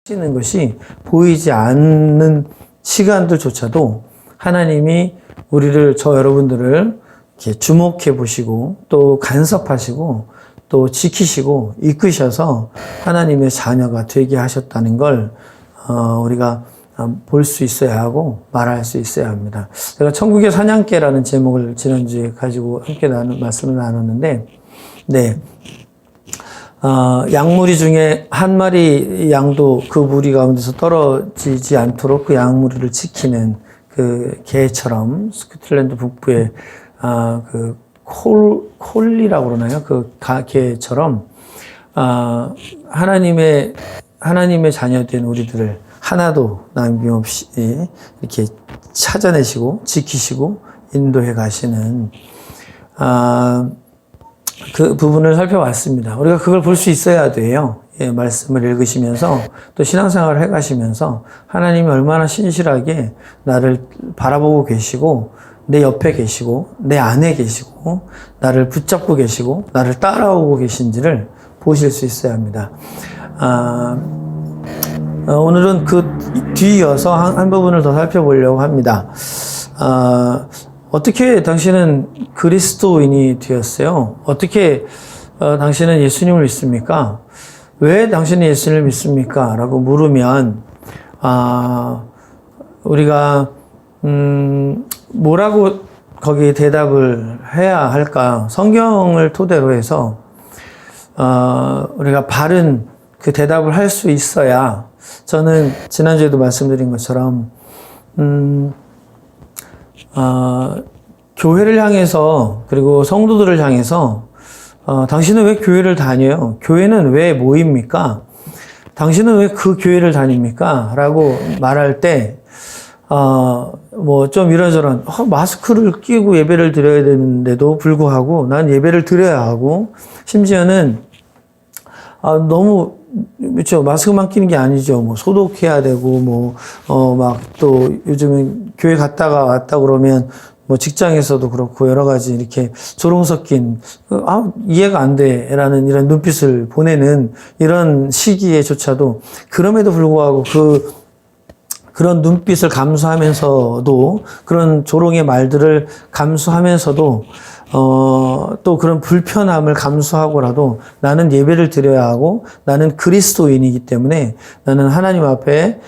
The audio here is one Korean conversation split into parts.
하시는 것이 보이지 않는 시간들조차도 하나님이 우리를, 저 여러분들을 이렇게 주목해 보시고 또 간섭하시고 또 지키시고 이끄셔서 하나님의 자녀가 되게 하셨다는 걸 우리가 볼 수 있어야 하고 말할 수 있어야 합니다. 제가 천국의 사냥개라는 제목을 지난주에 가지고 함께 말씀을 나눴는데, 네. 양무리 중에 한 마리 양도 그 무리 가운데서 떨어지지 않도록 그 양무리를 지키는 그 개처럼 스코틀랜드 북부의 그 콜리라고 그러나요? 그 개처럼 하나님의 자녀된 우리들을 하나도 남김없이 이렇게 찾아내시고 지키시고 인도해 가시는 그 부분을 살펴봤습니다. 우리가 그걸 볼 수 있어야 돼요. 예, 말씀을 읽으시면서 또 신앙생활을 해가시면서 하나님이 얼마나 신실하게 나를 바라보고 계시고 내 옆에 계시고 내 안에 계시고 나를 붙잡고 계시고 나를 따라오고 계신지를 보실 수 있어야 합니다. 오늘은 그 뒤이어서 한 부분을 더 살펴보려고 합니다. 어떻게 당신은 그리스도인이 되었어요? 어떻게 당신은 예수님을 믿습니까? 왜 당신은 예수님을 믿습니까? 라고 물으면 우리가 뭐라고 거기에 대답을 해야 할까? 성경을 토대로 해서 우리가 바른 그 대답을 할 수 있어야, 저는 지난주에도 말씀드린 것처럼 교회를 향해서, 그리고 성도들을 향해서 당신은 왜 교회를 다녀요? 교회는 왜 모입니까? 당신은 왜 그 교회를 다닙니까? 라고 말할 때 뭐 좀 이런저런 마스크를 끼고 예배를 드려야 되는데도 불구하고 난 예배를 드려야 하고, 심지어는 너무, 그렇죠, 마스크만 끼는 게 아니죠. 뭐 소독해야 되고 막 또 요즘은 교회 갔다가 왔다 그러면 뭐 직장에서도 그렇고 여러 가지 이렇게 조롱 섞인 이해가 안 돼라는 이런 눈빛을 보내는 이런 시기에조차도, 그럼에도 불구하고 그런 눈빛을 감수하면서도, 그런 조롱의 말들을 감수하면서도 또 그런 불편함을 감수하고라도 나는 예배를 드려야 하고, 나는 그리스도인이기 때문에 나는 하나님 앞에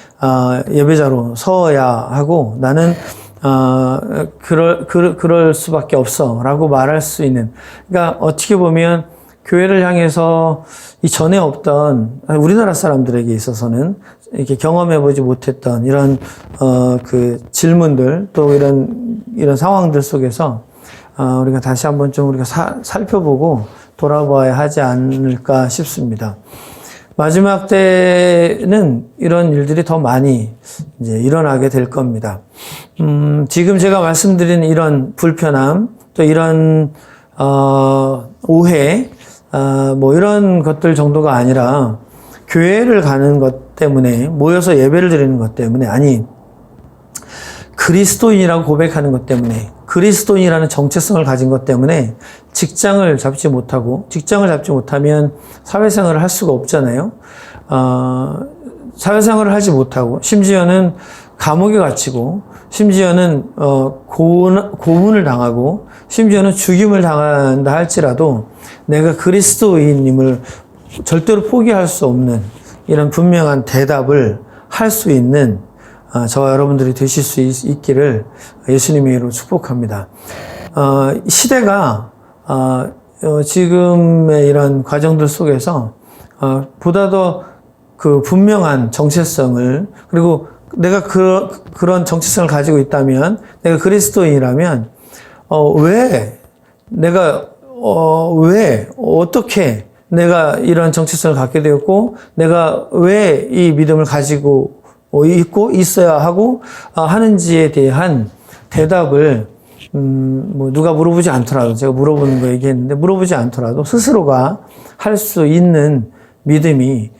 예배자로 서야 하고, 나는 그럴 수밖에 없어 라고 말할 수 있는, 그러니까 어떻게 보면 교회를 향해서 이전에 없던, 우리나라 사람들에게 있어서는 이렇게 경험해보지 못했던 이런 그 질문들, 또 이런 상황들 속에서 우리가 다시 한번 좀 우리가 살펴보고 돌아봐야 하지 않을까 싶습니다. 마지막 때는 이런 일들이 더 많이 이제 일어나게 될 겁니다. 지금 제가 말씀드린 이런 불편함, 또 이런 오해, 뭐 이런 것들 정도가 아니라, 교회를 가는 것 때문에, 모여서 예배를 드리는 것 때문에, 아니, 그리스도인이라고 고백하는 것 때문에, 그리스도인이라는 정체성을 가진 것 때문에 직장을 잡지 못하고, 직장을 잡지 못하면 사회생활을 할 수가 없잖아요. 사회생활을 하지 못하고, 심지어는 감옥에 갇히고, 심지어는 고문을 당하고, 심지어는 죽임을 당한다 할지라도 내가 그리스도인임을 절대로 포기할 수 없는 이런 분명한 대답을 할 수 있는 저와 여러분들이 되실 수 있기를 예수님의 이름으로 축복합니다. 시대가 지금의 이런 과정들 속에서 보다 더 그 분명한 정체성을, 그리고 내가 그런 정체성을 가지고 있다면, 내가 그리스도인이라면 어떻게 내가 이런 정체성을 갖게 되었고, 내가 왜 이 믿음을 가지고 있고 있어야 하고 하는지에 대한 대답을 뭐 누가 물어보지 않더라도, 제가 물어보는 거 얘기했는데, 물어보지 않더라도 스스로가 할 수 있는 믿음이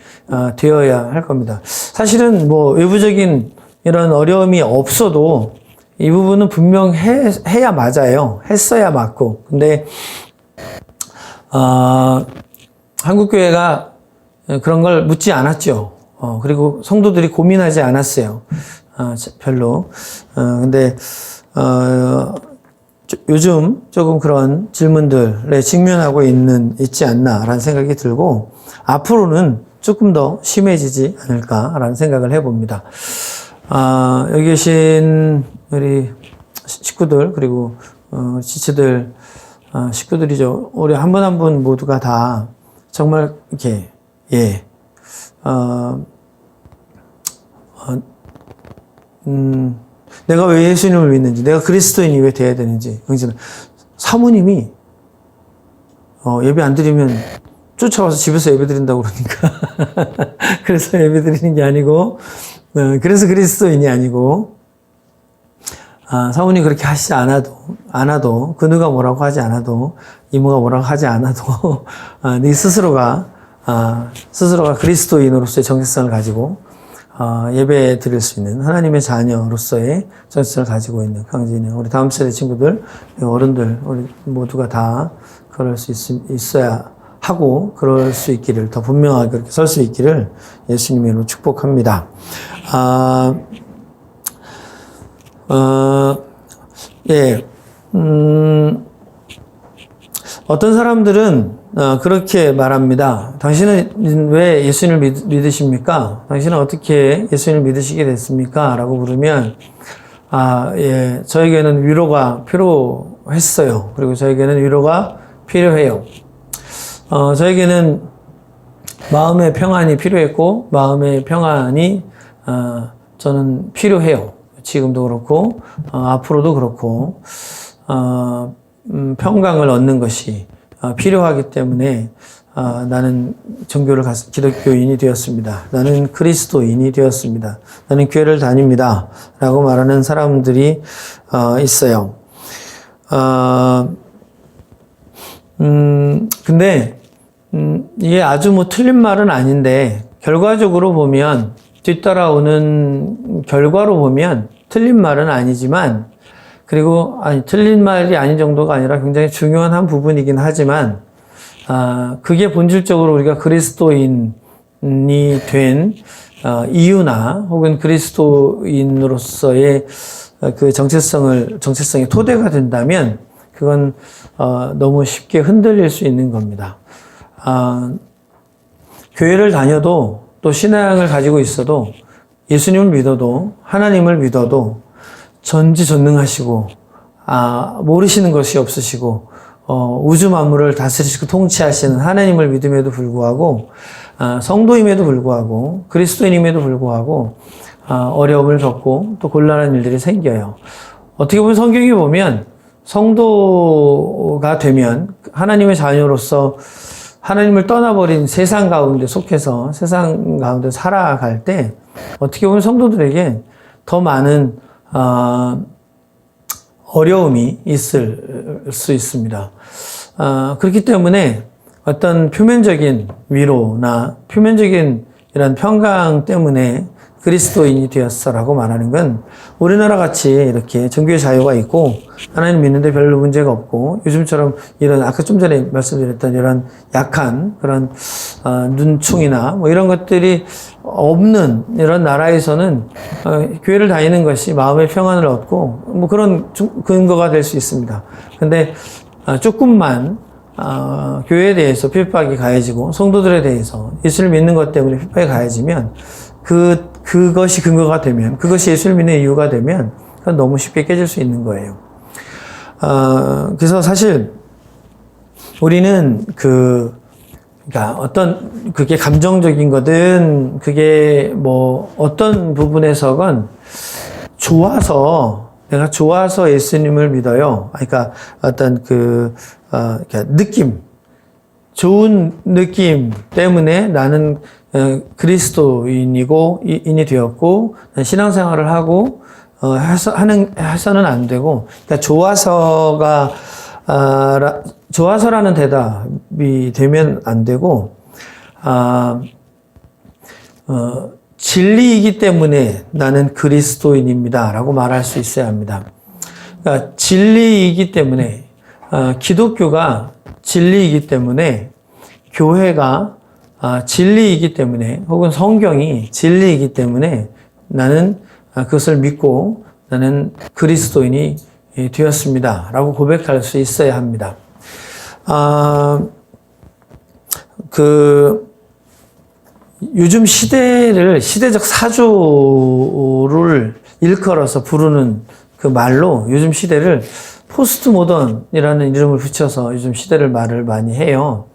되어야 할 겁니다. 사실은 뭐 외부적인 이런 어려움이 없어도 이 부분은 분명 해야 맞아요. 했어야 맞고. 근데 한국교회가 그런 걸 묻지 않았죠. 그리고 성도들이 고민하지 않았어요. 별로. 근데, 요즘 조금 그런 질문들에 직면하고 있지 않나라는 생각이 들고, 앞으로는 조금 더 심해지지 않을까라는 생각을 해봅니다. 여기 계신 우리 식구들, 그리고, 지체들, 식구들이죠. 우리 한 분 한 분 모두가 다 정말 이렇게, 내가 왜 예수님을 믿는지, 내가 그리스도인이 왜 돼야 되는지, 사모님이, 예배 안 드리면 쫓아와서 집에서 예배 드린다고 그러니까. 그래서 예배 드리는 게 아니고, 그래서 그리스도인이 아니고, 사모님 그렇게 하시지 않아도, 그 누가 뭐라고 하지 않아도, 이모가 뭐라고 하지 않아도, 네 스스로가 그리스도인으로서의 정체성을 가지고, 예배 드릴 수 있는 하나님의 자녀로서의 정체성을 가지고 있는 강진이 우리 다음 세대 친구들, 어른들, 우리 모두가 다 그럴 수 있어야 하고, 그럴 수 있기를, 더 분명하게 그렇게 설 수 있기를 예수님의 이름으로 축복합니다. 어떤 사람들은 그렇게 말합니다. 당신은 왜 예수님을 믿으십니까? 당신은 어떻게 예수님을 믿으시게 됐습니까? 라고 물으면, 저에게는 위로가 필요했어요. 그리고 저에게는 위로가 필요해요. 저에게는 마음의 평안이 필요했고, 마음의 평안이, 저는 필요해요. 지금도 그렇고, 앞으로도 그렇고, 평강을 얻는 것이 필요하기 때문에 나는 기독교인이 되었습니다. 나는 그리스도인이 되었습니다. 나는 교회를 다닙니다. 라고 말하는 사람들이 있어요. 근데 이게 아주 뭐 틀린 말은 아닌데, 결과적으로 보면, 뒤따라오는 결과로 보면 틀린 말은 아니지만, 그리고 틀린 말이 아닌 정도가 아니라 굉장히 중요한 한 부분이긴 하지만, 그게 본질적으로 우리가 그리스도인이 된 이유나 혹은 그리스도인으로서의 그 정체성의 토대가 된다면, 그건 너무 쉽게 흔들릴 수 있는 겁니다. 교회를 다녀도, 또 신앙을 가지고 있어도, 예수님을 믿어도, 하나님을 믿어도 전지전능하시고, 모르시는 것이 없으시고, 우주 만물을 다스리시고 통치하시는 하나님을 믿음에도 불구하고, 성도임에도 불구하고, 그리스도인임에도 불구하고, 어려움을 겪고 또 곤란한 일들이 생겨요. 어떻게 보면 성경에 보면 성도가 되면 하나님의 자녀로서 하나님을 떠나버린 세상 가운데 속해서 세상 가운데 살아갈 때 어떻게 보면 성도들에게 더 많은 어려움이 있을 수 있습니다. 그렇기 때문에 어떤 표면적인 위로나 표면적인 이런 평강 때문에 그리스도인이 되었어라고 말하는 건 우리나라 같이 이렇게 종교의 자유가 있고 하나님 믿는데 별로 문제가 없고 요즘처럼 이런 아까 좀 전에 말씀드렸던 이런 약한 그런 눈총이나 뭐 이런 것들이 없는 이런 나라에서는 교회를 다니는 것이 마음의 평안을 얻고 뭐 그런 근거가 될 수 있습니다. 근데 조금만 교회에 대해서 핍박이 가해지고 성도들에 대해서 예수를 믿는 것 때문에 핍박이 가해지면 그것이 근거가 되면, 그것이 예수를 믿는 이유가 되면, 그건 너무 쉽게 깨질 수 있는 거예요. 그래서 사실, 우리는 그러니까 그게 감정적인 거든, 그게 뭐, 어떤 부분에서건 내가 좋아서 예수님을 믿어요. 그러니까 어떤 느낌, 좋은 느낌 때문에 나는 그리스도인이 되었고, 신앙생활을 하고, 해서는 안 되고, 그러니까 좋아서라는 대답이 되면 안 되고, 진리이기 때문에 나는 그리스도인입니다. 라고 말할 수 있어야 합니다. 그러니까 진리이기 때문에, 기독교가 진리이기 때문에, 교회가 진리이기 때문에, 혹은 성경이 진리이기 때문에 나는 그것을 믿고 나는 그리스도인이 되었습니다. 라고 고백할 수 있어야 합니다. 요즘 시대를, 시대적 사조를 일컬어서 부르는 그 말로 요즘 시대를 포스트 모던이라는 이름을 붙여서 요즘 시대를 말을 많이 해요.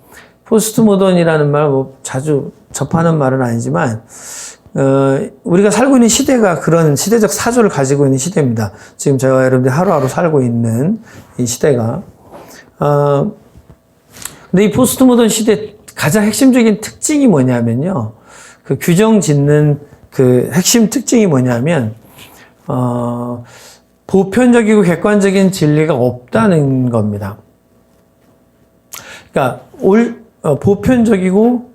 포스트 모던이라는 말 자주 접하는 말은 아니지만, 우리가 살고 있는 시대가 그런 시대적 사조를 가지고 있는 시대입니다. 지금 저와 여러분들이 하루하루 살고 있는 이 시대가. 근데 이 포스트 모던 시대 가장 핵심적인 특징이 뭐냐면요. 그 규정 짓는 그 핵심 특징이 뭐냐면, 보편적이고 객관적인 진리가 없다는 겁니다. 그러니까, 보편적이고,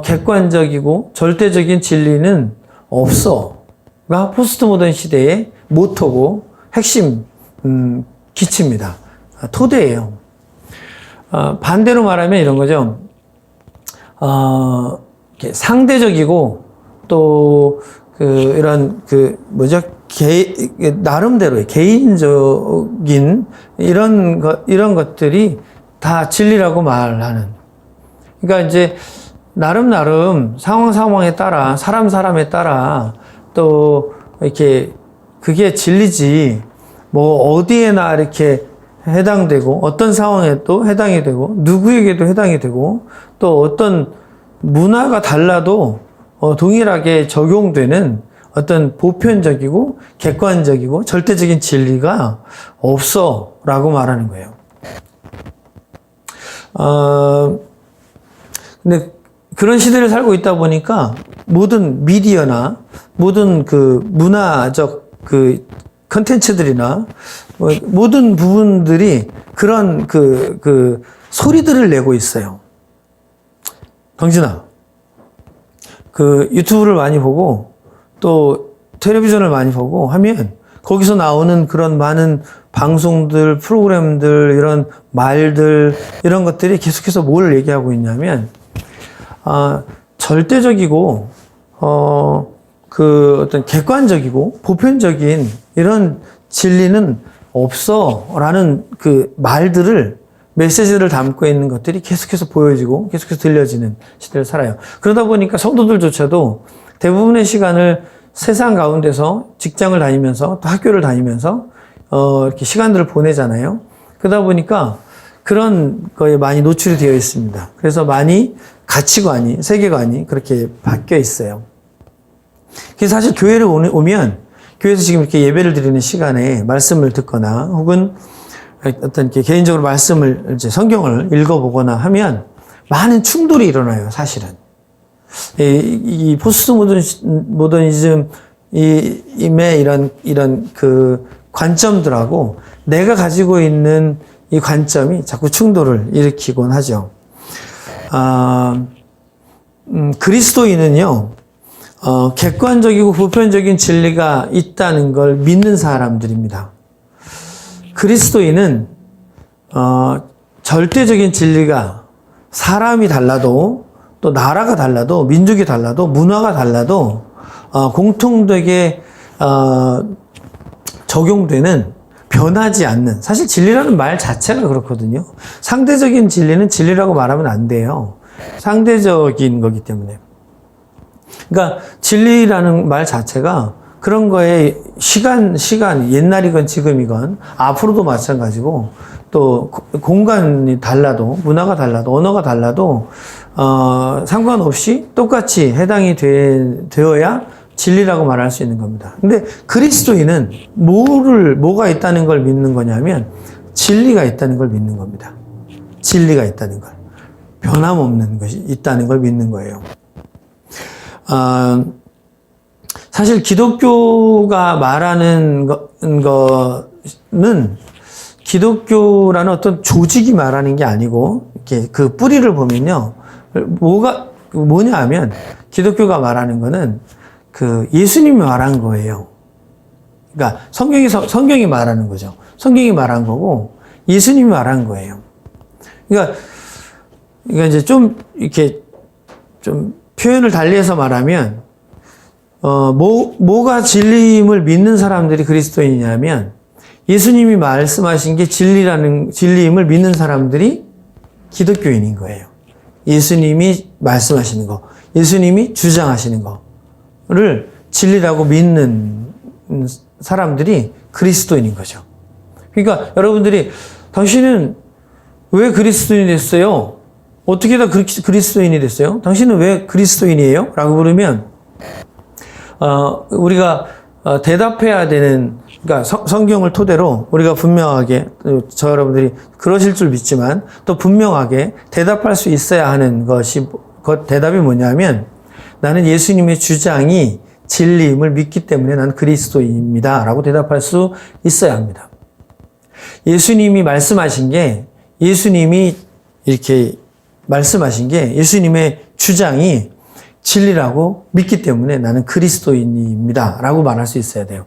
객관적이고, 절대적인 진리는 없어가 포스트 모던 시대의 모토고, 핵심, 기치입니다. 토대예요. 반대로 말하면 이런 거죠. 상대적이고, 또, 나름대로의 개인적인 이런 것들이 다 진리라고 말하는. 그러니까 이제, 나름 상황에 따라, 사람에 따라 또 이렇게 그게 진리지, 어디에나 이렇게 해당되고, 어떤 상황에도 해당이 되고, 누구에게도 해당이 되고, 또 어떤 문화가 달라도 동일하게 적용되는 어떤 보편적이고 객관적이고 절대적인 진리가 없어 라고 말하는 거예요. 근데 그런 시대를 살고 있다 보니까 모든 미디어나 모든 그 문화적 그 컨텐츠들이나 모든 부분들이 그런 그 소리들을 내고 있어요. 당신아, 그 유튜브를 많이 보고 또 텔레비전을 많이 보고 하면 거기서 나오는 그런 많은 방송들, 프로그램들, 이런 말들, 이런 것들이 계속해서 뭘 얘기하고 있냐면, 절대적이고, 어떤 객관적이고, 보편적인 이런 진리는 없어. 라는 그 말들을, 메시지를 담고 있는 것들이 계속해서 보여지고, 계속해서 들려지는 시대를 살아요. 그러다 보니까 성도들조차도 대부분의 시간을 세상 가운데서 직장을 다니면서, 또 학교를 다니면서, 이렇게 시간들을 보내잖아요. 그러다 보니까 그런 거에 많이 노출이 되어 있습니다. 그래서 많이 가치관이, 세계관이 그렇게 바뀌어 있어요. 그래서 사실 교회를 오면, 교회에서 지금 이렇게 예배를 드리는 시간에 말씀을 듣거나, 혹은 어떤 이렇게 개인적으로 말씀을, 이제 성경을 읽어보거나 하면 많은 충돌이 일어나요, 사실은. 이 포스트 모더니즘의 이런 그 관점들하고 내가 가지고 있는 이 관점이 자꾸 충돌을 일으키곤 하죠. 그리스도인은요, 객관적이고 보편적인 진리가 있다는 걸 믿는 사람들입니다. 그리스도인은, 절대적인 진리가 사람이 달라도, 또 나라가 달라도, 민족이 달라도, 문화가 달라도, 공통되게, 적용되는, 변하지 않는, 사실 진리라는 말 자체가 그렇거든요. 상대적인 진리는 진리라고 말하면 안 돼요. 상대적인 거기 때문에. 그러니까 진리라는 말 자체가 그런 거에 시간, 옛날이건 지금이건 앞으로도 마찬가지고, 또 공간이 달라도, 문화가 달라도, 언어가 달라도, 상관없이 똑같이 해당이 되어야 진리라고 말할 수 있는 겁니다. 근데 그리스도인은 뭐가 있다는 걸 믿는 거냐면 진리가 있다는 걸 믿는 겁니다. 진리가 있다는 걸. 변함없는 것이 있다는 걸 믿는 거예요. 사실 기독교가 말하는 거는 기독교라는 어떤 조직이 말하는 게 아니고, 이렇게 그 뿌리를 보면요. 뭐냐 하면, 기독교가 말하는 거는 그 예수님이 말한 거예요. 그러니까 성경이 말하는 거죠. 성경이 말한 거고, 예수님이 말한 거예요. 그러니까 이제 좀 좀 표현을 달리해서 말하면, 뭐가 진리임을 믿는 사람들이 그리스도인이냐면, 예수님이 말씀하신 게 진리임을 믿는 사람들이 기독교인인 거예요. 예수님이 말씀하시는 거, 예수님이 주장하시는 거를 진리라고 믿는 사람들이 그리스도인인 거죠. 그러니까 여러분들이 당신은 왜 그리스도인이 됐어요? 어떻게 다 그리스도인이 됐어요? 당신은 왜 그리스도인이에요? 라고 물으면 우리가 대답해야 되는, 그러니까 성경을 토대로 우리가 분명하게, 저 여러분들이 그러실 줄 믿지만 또 분명하게 대답할 수 있어야 하는 것이, 그 대답이 뭐냐면, 나는 예수님의 주장이 진리임을 믿기 때문에 나는 그리스도인입니다 라고 대답할 수 있어야 합니다. 예수님이 말씀하신 게, 예수님이 이렇게 말씀하신 게 예수님의 주장이 진리라고 믿기 때문에 나는 그리스도인입니다 라고 말할 수 있어야 돼요.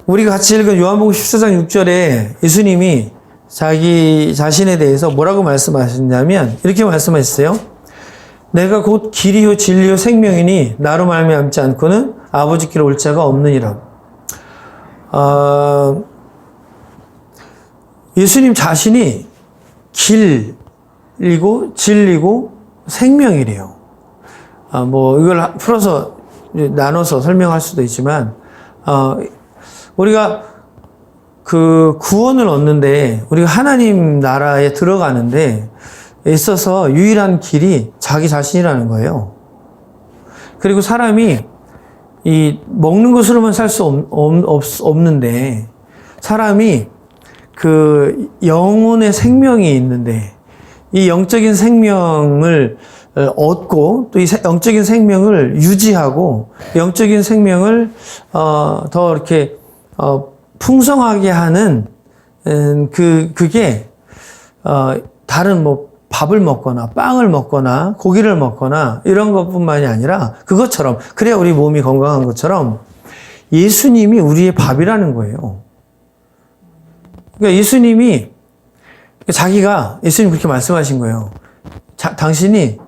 우리가 같이 읽은 요한복음 14장 6절에 예수님이 자기 자신에 대해서 뭐라고 말씀하셨냐면 이렇게 말씀하셨어요. 내가 곧 길이요 진리요 생명이니 나로 말미암지 않고는 아버지께로 올 자가 없느니라. 예수님 자신이 길이고 진리고 생명이래요. 이걸 풀어서 나눠서 설명할 수도 있지만, 우리가 그 구원을 얻는데, 우리가 하나님 나라에 들어가는데 있어서 유일한 길이 자기 자신이라는 거예요. 그리고 사람이 이 먹는 것으로만 살 수 없는데, 사람이 그 영혼의 생명이 있는데, 이 영적인 생명을 얻고 또 이 영적인 생명을 유지하고 영적인 생명을 더 이렇게 풍성하게 하는 그게 다른 밥을 먹거나 빵을 먹거나 고기를 먹거나 이런 것뿐만이 아니라, 그것처럼, 그래야 우리 몸이 건강한 것처럼 예수님이 우리의 밥이라는 거예요. 그러니까 예수님이 예수님 그렇게 말씀하신 거예요. 당신이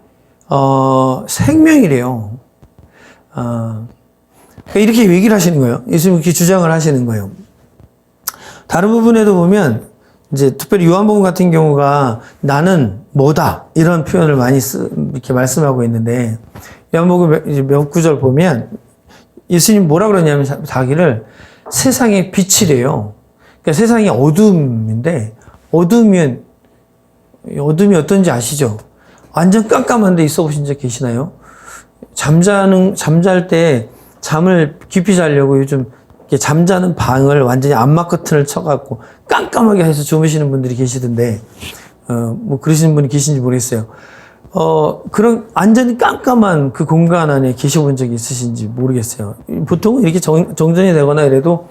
생명이래요. 그러니까 이렇게 얘기를 하시는 거예요. 예수님 이렇게 주장을 하시는 거예요. 다른 부분에도 보면 이제 특별히 요한복음 같은 경우가 나는 뭐다 이런 표현을 많이 이렇게 말씀하고 있는데, 요한복음 이제 몇 구절 보면 예수님 뭐라 그러냐면 자기를 세상의 빛이래요. 그러니까 세상이 어둠인데, 어둠이 어떤지 아시죠? 완전 깜깜한 데 있어 보신 적 계시나요? 잠잘 때 잠을 깊이 자려고 요즘 잠자는 방을 완전히 암막 커튼을 쳐갖고 깜깜하게 해서 주무시는 분들이 계시던데, 그러시는 분이 계신지 모르겠어요. 그런 완전히 깜깜한 그 공간 안에 계셔본 적이 있으신지 모르겠어요. 보통은 이렇게 정전이 되거나 이래도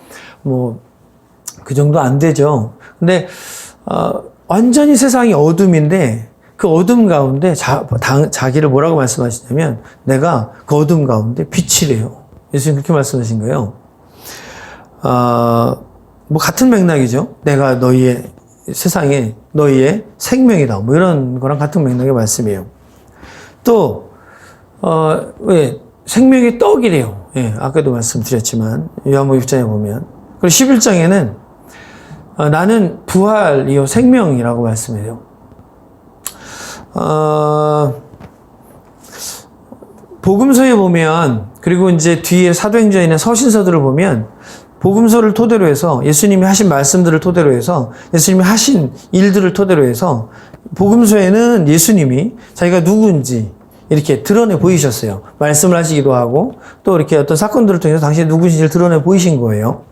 그 정도 안 되죠. 근데, 완전히 세상이 어둠인데, 그 어둠 가운데 자기를 뭐라고 말씀하시냐면, 내가 그 어둠 가운데 빛이래요. 예수님 그렇게 말씀하신 거예요. 같은 맥락이죠. 내가 세상에 너희의 생명이다. 이런 거랑 같은 맥락의 말씀이에요. 또, 생명의 떡이래요. 예, 아까도 말씀드렸지만, 요한복음 6장에 보면. 그리고 11장에는 나는 부활이요 생명이라고 말씀해요. 복음서에 보면, 그리고 이제 뒤에 사도행전이나 서신서들을 보면, 복음서를 토대로 해서 예수님이 하신 말씀들을 토대로 해서 예수님이 하신 일들을 토대로 해서 복음서에는 예수님이 자기가 누구인지 이렇게 드러내 보이셨어요. 말씀을 하시기도 하고 또 이렇게 어떤 사건들을 통해서 당신이 누구인지를 드러내 보이신 거예요.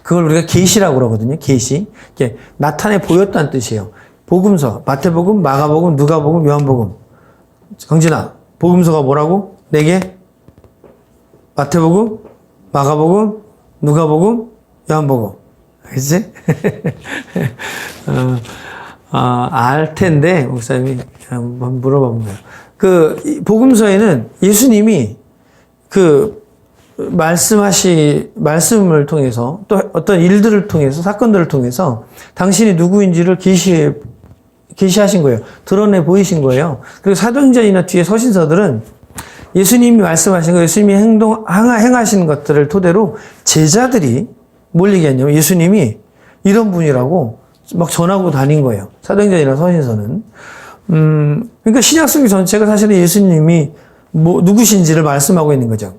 그걸 우리가 계시라고 그러거든요. 계시. 이렇게 나타내 보였다는 뜻이에요. 복음서, 마태복음, 마가복음, 누가복음, 요한복음. 강진아, 복음서가 뭐라고? 4개? 마태복음, 마가복음, 누가복음, 요한복음. 알겠지? 알 텐데, 목사님이 한번 물어봐 본 거예요. 복음서에는 예수님이 말씀을 통해서 또 어떤 일들을 통해서, 사건들을 통해서 당신이 누구인지를 계시해 계시하신 거예요. 드러내 보이신 거예요. 그리고 사도행전이나 뒤에 서신서들은 예수님이 말씀하신 거, 예수님이 행하신 것들을 토대로 제자들이 뭘 얘기했냐면 예수님이 이런 분이라고 막 전하고 다닌 거예요. 사도행전이나 서신서는. 그러니까 신약성경 전체가 사실은 예수님이 누구신지를 말씀하고 있는 거죠.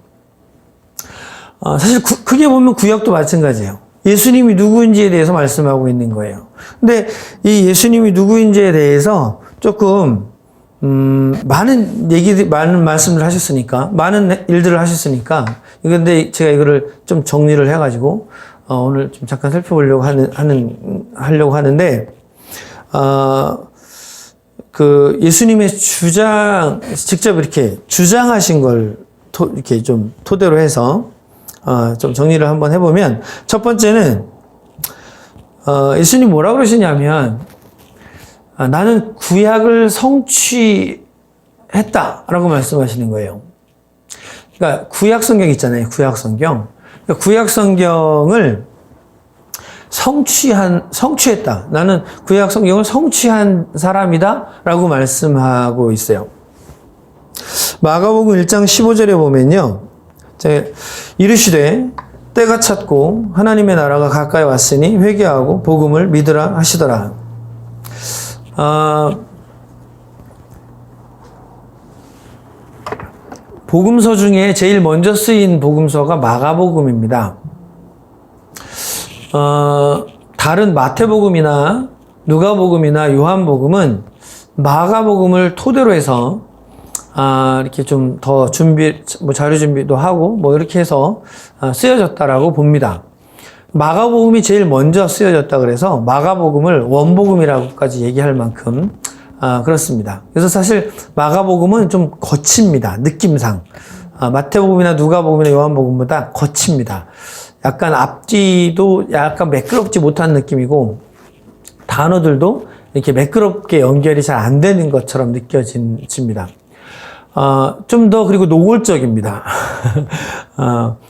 사실 크게 보면 구약도 마찬가지예요. 예수님이 누구인지에 대해서 말씀하고 있는 거예요. 근데 이 예수님이 누구인지에 대해서 조금 많은 말씀을 하셨으니까, 많은 일들을 하셨으니까, 근데 제가 이거를 좀 정리를 해가지고, 오늘 좀 잠깐 살펴보려고 하려고 하는데, 그 예수님의 직접 이렇게 주장하신 걸 이렇게 좀 토대로 해서, 좀 정리를 한번 해보면, 첫 번째는, 예수님 뭐라고 그러시냐면, 나는 구약을 성취했다라고 말씀하시는 거예요. 그러니까 구약 성경 있잖아요. 구약 성경. 그러니까 구약 성경을 성취했다. 나는 구약 성경을 성취한 사람이다라고 말씀하고 있어요. 마가복음 1장 15절에 보면요. 이르시되 때가 찼고 하나님의 나라가 가까이 왔으니 회개하고 복음을 믿으라 하시더라. 복음서 중에 제일 먼저 쓰인 복음서가 마가복음입니다. 다른 마태복음이나 누가복음이나 요한복음은 마가복음을 토대로 해서 이렇게 좀 더 자료 준비도 하고 이렇게 해서 쓰여졌다라고 봅니다. 마가복음이 제일 먼저 쓰여졌다 그래서 마가복음을 원복음이라고까지 얘기할 만큼 그렇습니다. 그래서 사실 마가복음은 좀 거칩니다. 느낌상. 마태복음이나 누가복음이나 요한복음보다 거칩니다. 약간 앞뒤도 약간 매끄럽지 못한 느낌이고 단어들도 이렇게 매끄럽게 연결이 잘 안 되는 것처럼 느껴집니다. 좀 더 그리고 노골적입니다.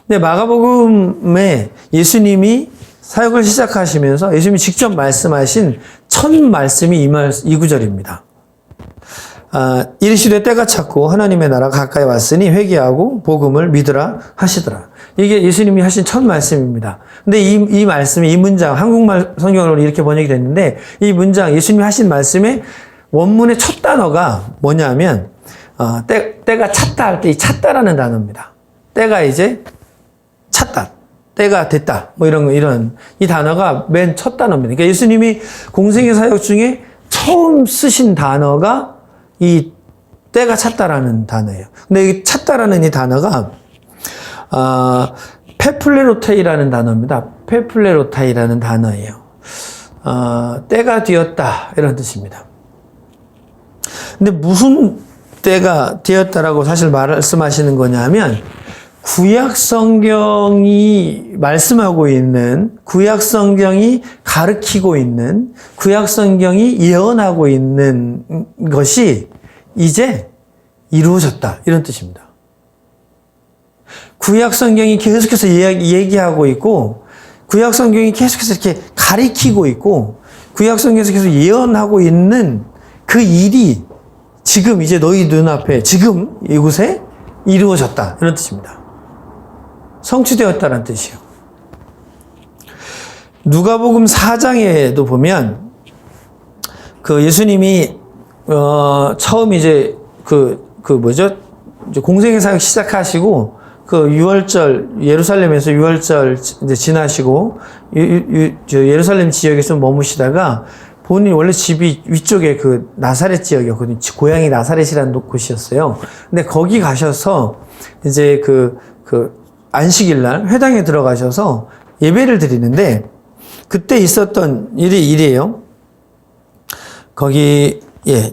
근데 마가복음에 예수님이 사역을 시작하시면서 예수님이 직접 말씀하신 첫 말씀이 이 구절입니다. 이르시되 때가 찼고 하나님의 나라가 가까이 왔으니 회개하고 복음을 믿으라 하시더라. 이게 예수님이 하신 첫 말씀입니다. 근데 이 말씀이 이 문장 한국말 성경으로 이렇게 번역이 됐는데 이 문장 예수님이 하신 말씀의 원문의 첫 단어가 뭐냐면 때가 찼다 할 때 이 찼다라는 단어입니다. 때가 이제 찼다. 때가 됐다. 이런 이 단어가 맨 첫 단어입니다. 그러니까 예수님이 공생의 사역 중에 처음 쓰신 단어가 이 때가 찼다라는 단어예요. 근데 이 찼다라는 이 단어가 페플레로테이라는 단어입니다. 페플레로타이라는 단어예요. 때가 되었다 이런 뜻입니다. 근데 무슨 때가 되었다라고 사실 말씀하시는 거냐면 구약 성경이 말씀하고 있는, 구약 성경이 가르치고 있는, 구약 성경이 예언하고 있는 것이 이제 이루어졌다 이런 뜻입니다. 구약 성경이 계속해서 얘기하고 있고 구약 성경이 계속해서 이렇게 가리키고 있고 구약 성경에서 계속 예언하고 있는 그 일이 지금 이제 너희 눈앞에 지금 이곳에 이루어졌다 이런 뜻입니다. 성취되었다는 뜻이요. 누가복음 4장에도 보면 그 예수님이 처음 이제 이제 공생의 사역 시작하시고 그 유월절 예루살렘에서 유월절 이제 지나시고 예루살렘 지역에 좀 머무시다가 본인이 원래 집이 위쪽에 그 나사렛 지역이었거든요. 고향이 나사렛이라는 곳이었어요. 근데 거기 가셔서 이제 그 안식일 날 회당에 들어가셔서 예배를 드리는데 그때 있었던 일이에요. 거기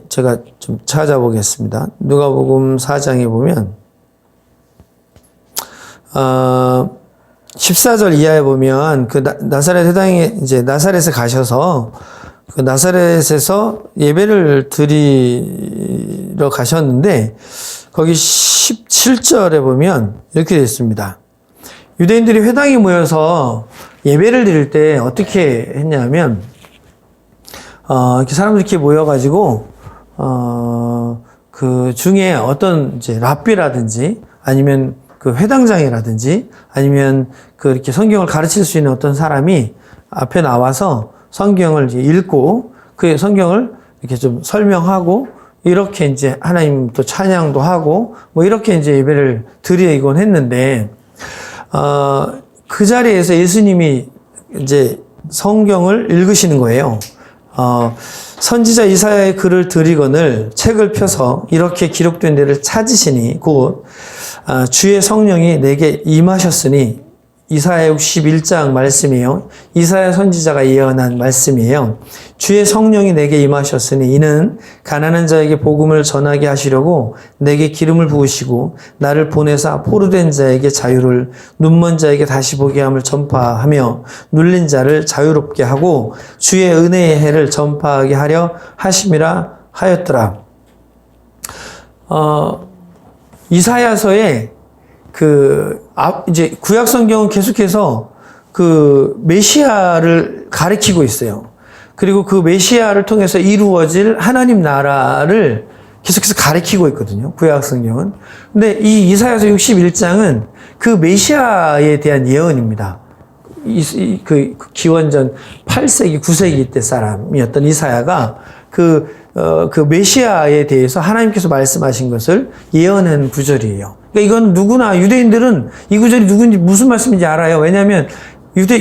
제가 좀 찾아보겠습니다. 누가복음 4장에 보면 14절 이하에 보면 그 나사렛 회당에 이제 나사렛에 가셔서 그 나사렛에서 예배를 드리러 가셨는데 거기 17절에 보면 이렇게 되어 있습니다. 유대인들이 회당에 모여서 예배를 드릴 때 어떻게 했냐면 이렇게 사람들이 이렇게 모여가지고, 그 중에 어떤 이제 랍비라든지 아니면 그 회당장이라든지 아니면 그 이렇게 성경을 가르칠 수 있는 어떤 사람이 앞에 나와서 성경을 이제 읽고 그 성경을 이렇게 좀 설명하고 이렇게 이제 하나님 또 찬양도 하고 뭐 이렇게 이제 예배를 드리곤 했는데, 그 자리에서 예수님이 이제 성경을 읽으시는 거예요. 선지자 이사야의 글을 드리거늘 책을 펴서 이렇게 기록된 데를 찾으시니 곧 주의 성령이 내게 임하셨으니, 이사야 61장 말씀이에요. 이사야 선지자가 예언한 말씀이에요. 주의 성령이 내게 임하셨으니 이는 가난한 자에게 복음을 전하게 하시려고 내게 기름을 부으시고 나를 보내사 포로된 자에게 자유를, 눈먼 자에게 다시 보게 함을 전파하며 눌린 자를 자유롭게 하고 주의 은혜의 해를 전파하게 하려 하심이라 하였더라. 이사야서에 이제 구약 성경은 계속해서 그 메시아를 가리키고 있어요. 그리고 그 메시아를 통해서 이루어질 하나님 나라를 계속해서 가리키고 있거든요. 구약 성경은. 근데 이 이사야서 61장은 그 메시아에 대한 예언입니다. 그 기원전 8세기, 9세기 때 사람이었던 이사야가 그 메시아에 대해서 하나님께서 말씀하신 것을 예언한 구절이에요. 그러니까 이건 누구나, 유대인들은 이 구절이 누군지 무슨 말씀인지 알아요. 왜냐하면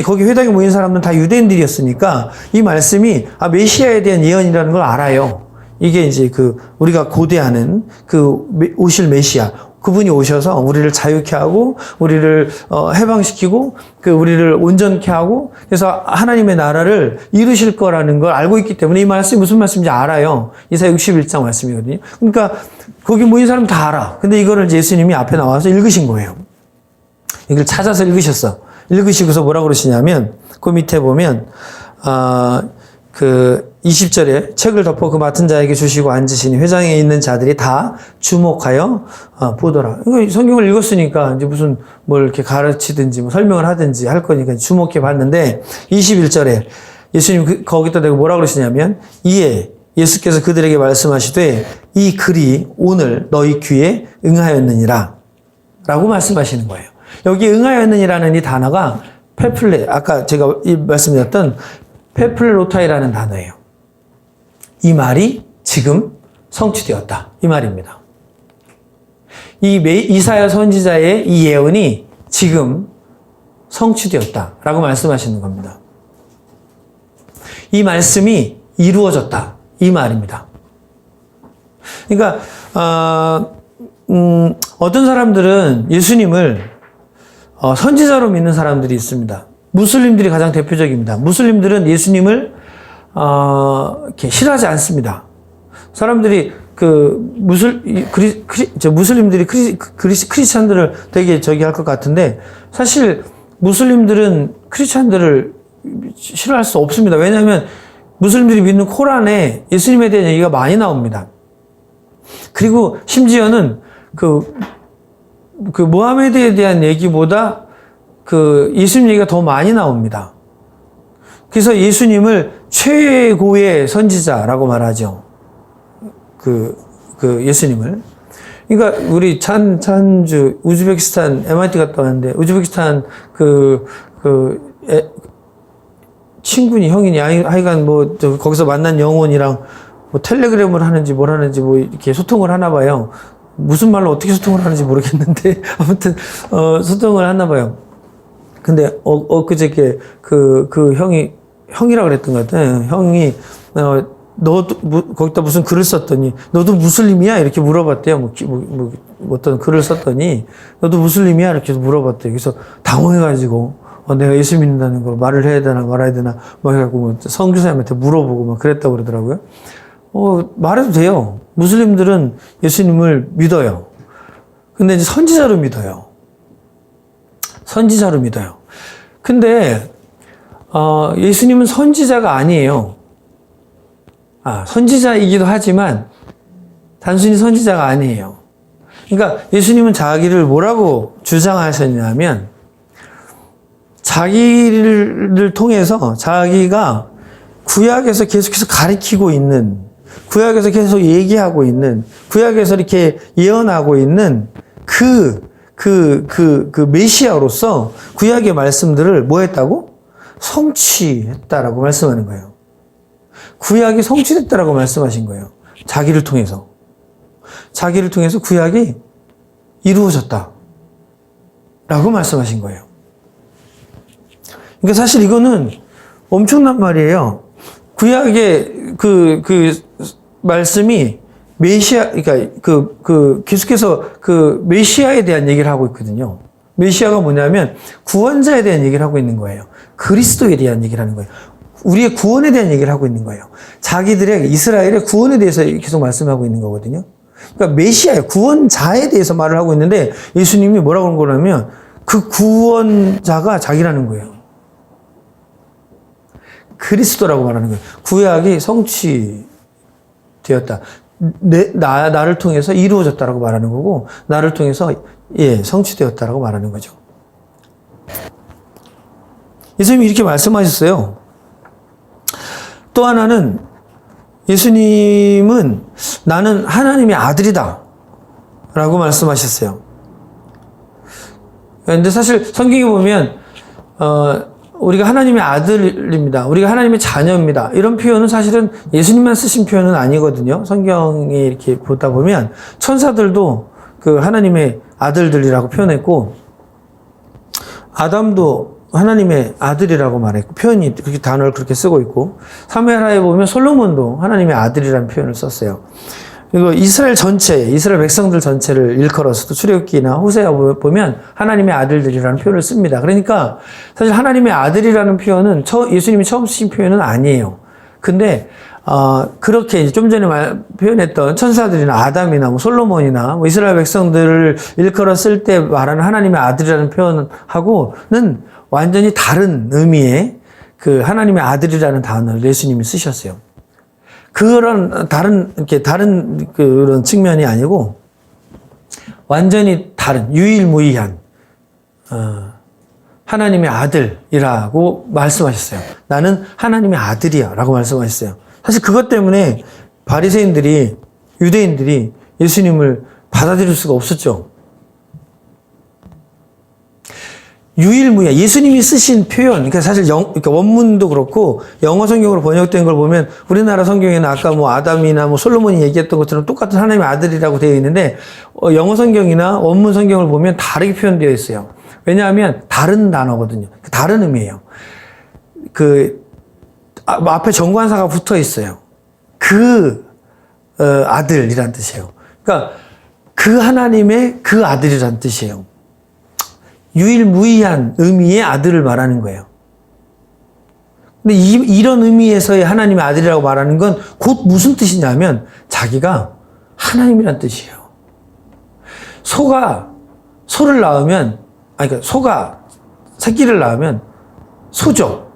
거기 회당에 모인 사람들은 다 유대인들이었으니까 이 말씀이 메시아에 대한 예언이라는 걸 알아요. 이게 이제 우리가 고대하는 오실 메시아, 그분이 오셔서 우리를 자유케 하고 우리를 해방시키고 우리를 온전케 하고 그래서 하나님의 나라를 이루실 거라는 걸 알고 있기 때문에 이 말씀이 무슨 말씀인지 알아요. 이사야 61장 말씀이거든요. 그러니까 거기 모인 사람 다 알아. 근데 이거를 예수님이 앞에 나와서 읽으신 거예요. 이걸 찾아서 읽으셨어. 읽으시고서 뭐라고 그러시냐면 그 밑에 보면 20절에 책을 덮어 그 맡은 자에게 주시고 앉으시니 회당에 있는 자들이 다 주목하여 보더라. 그러니까 성경을 읽었으니까 이제 무슨 뭘 이렇게 가르치든지 뭐 설명을 하든지 할 거니까 주목해 봤는데 21절에 예수님 거기다 대고 뭐라고 그러시냐면 이에 예수께서 그들에게 말씀하시되 이 글이 오늘 너희 귀에 응하였느니라 라고 말씀하시는 거예요. 여기 응하였느니라는 이 단어가 페플레, 아까 제가 말씀드렸던 페플레로타이라는 단어예요. 이 말이 지금 성취되었다. 이 말입니다. 이사야 선지자의 이 예언이 지금 성취되었다라고 말씀하시는 겁니다. 이 말씀이 이루어졌다. 이 말입니다. 그러니까 어떤 사람들은 예수님을 선지자로 믿는 사람들이 있습니다. 무슬림들이 가장 대표적입니다. 무슬림들은 예수님을 이렇게 싫어하지 않습니다. 사람들이 무슬림들이 크리스찬들을 되게 할 것 같은데 사실 무슬림들은 크리스찬들을 싫어할 수 없습니다. 왜냐하면 무슬림들이 믿는 코란에 예수님에 대한 얘기가 많이 나옵니다. 그리고 심지어는 모하메드에 대한 얘기보다 예수님 얘기가 더 많이 나옵니다. 그래서 예수님을 최고의 선지자라고 말하죠. 예수님을. 그러니까 우리 찬주 우즈베키스탄 MIT 갔다 왔는데 우즈베키스탄 친구니 형이니 하여간 거기서 만난 영혼이랑 텔레그램을 하는지 뭘 하는지 이렇게 소통을 하나 봐요. 무슨 말로 어떻게 소통을 하는지 모르겠는데 아무튼 소통을 하나 봐요. 근데 엊그저께 형이라 그랬던 것 같아요. 형이 너도 거기다 무슨 글을 썼더니 너도 무슬림이야 이렇게 물어봤대요. 어떤 글을 썼더니 너도 무슬림이야 이렇게 물어봤대요. 그래서 당황해가지고 내가 예수 믿는다는 걸 말을 해야 되나 말아야 되나 해갖고 선교사님한테 물어보고 그랬다고 그러더라고요. 말해도 돼요. 무슬림들은 예수님을 믿어요. 근데 이제 선지자로 믿어요. 선지자로 믿어요. 근데 예수님은 선지자가 아니에요. 선지자이기도 하지만 단순히 선지자가 아니에요. 그러니까 예수님은 자기를 뭐라고 주장하셨냐면 자기를 통해서 자기가 구약에서 계속해서 가리키고 있는, 구약에서 계속 얘기하고 있는, 구약에서 이렇게 예언하고 있는 그 메시아로서 구약의 말씀들을 뭐 했다고? 성취했다라고 말씀하는 거예요. 구약이 성취됐다라고 말씀하신 거예요. 자기를 통해서. 자기를 통해서 구약이 이루어졌다. 라고 말씀하신 거예요. 그러니까 사실 이거는 엄청난 말이에요. 구약의 그 말씀이 메시아, 그러니까 계속해서 메시아에 대한 얘기를 하고 있거든요. 메시아가 뭐냐면 구원자에 대한 얘기를 하고 있는 거예요. 그리스도에 대한 얘기를 하는 거예요. 우리의 구원에 대한 얘기를 하고 있는 거예요. 자기들의 이스라엘의 구원에 대해서 계속 말씀하고 있는 거거든요. 그러니까 메시아의 구원자에 대해서 말을 하고 있는데 예수님이 뭐라고 하는 거냐면 그 구원자가 자기라는 거예요. 그리스도라고 말하는 거예요. 구약이 성취되었다. 나를 통해서 이루어졌다라고 말하는 거고, 나를 통해서 성취되었다라고 말하는 거죠. 예수님이 이렇게 말씀하셨어요. 또 하나는 예수님은 나는 하나님의 아들이다 라고 말씀하셨어요. 근데 사실 성경에 보면 우리가 하나님의 아들입니다. 우리가 하나님의 자녀입니다. 이런 표현은 사실은 예수님만 쓰신 표현은 아니거든요. 성경에 이렇게 보다 보면 천사들도 그 하나님의 아들들이라고 표현했고, 아담도 하나님의 아들이라고 말했고, 표현이 그렇게 단어를 그렇게 쓰고 있고, 사무엘하에 보면 솔로몬도 하나님의 아들이라는 표현을 썼어요. 그리고 이스라엘 전체, 이스라엘 백성들 전체를 일컬어서도 출애굽기나 호세아 보면 하나님의 아들들이라는 표현을 씁니다. 그러니까 사실 하나님의 아들이라는 표현은 예수님이 처음 쓰신 표현은 아니에요. 근데 그렇게 좀 전에 표현했던 천사들이나 아담이나 뭐 솔로몬이나 뭐 이스라엘 백성들을 일컬어 쓸 때 말하는 하나님의 아들이라는 표현하고는 완전히 다른 의미의 그 하나님의 아들이라는 단어를 예수님이 쓰셨어요. 그런 다른 그런 측면이 아니고 완전히 다른 유일무이한 하나님의 아들이라고 말씀하셨어요. 나는 하나님의 아들이야라고 말씀하셨어요. 사실 그것 때문에 바리새인들이, 유대인들이 예수님을 받아들일 수가 없었죠. 유일무이한, 예수님이 쓰신 표현, 그러니까 사실 그러니까 원문도 그렇고 영어 성경으로 번역된 걸 보면 우리나라 성경에는 아까 뭐 아담이나 뭐 솔로몬이 얘기했던 것처럼 똑같은 하나님의 아들이라고 되어 있는데 영어 성경이나 원문 성경을 보면 다르게 표현되어 있어요. 왜냐하면 다른 단어거든요. 다른 의미예요. 앞에 정관사가 붙어 있어요. 아들이란 뜻이에요. 그러니까 그 하나님의 그 아들이란 뜻이에요. 유일무이한 의미의 아들을 말하는 거예요. 근데 이런 의미에서의 하나님의 아들이라고 말하는 건 곧 무슨 뜻이냐면 자기가 하나님이란 뜻이에요. 소를 낳으면, 그러니까 소가 새끼를 낳으면 소죠.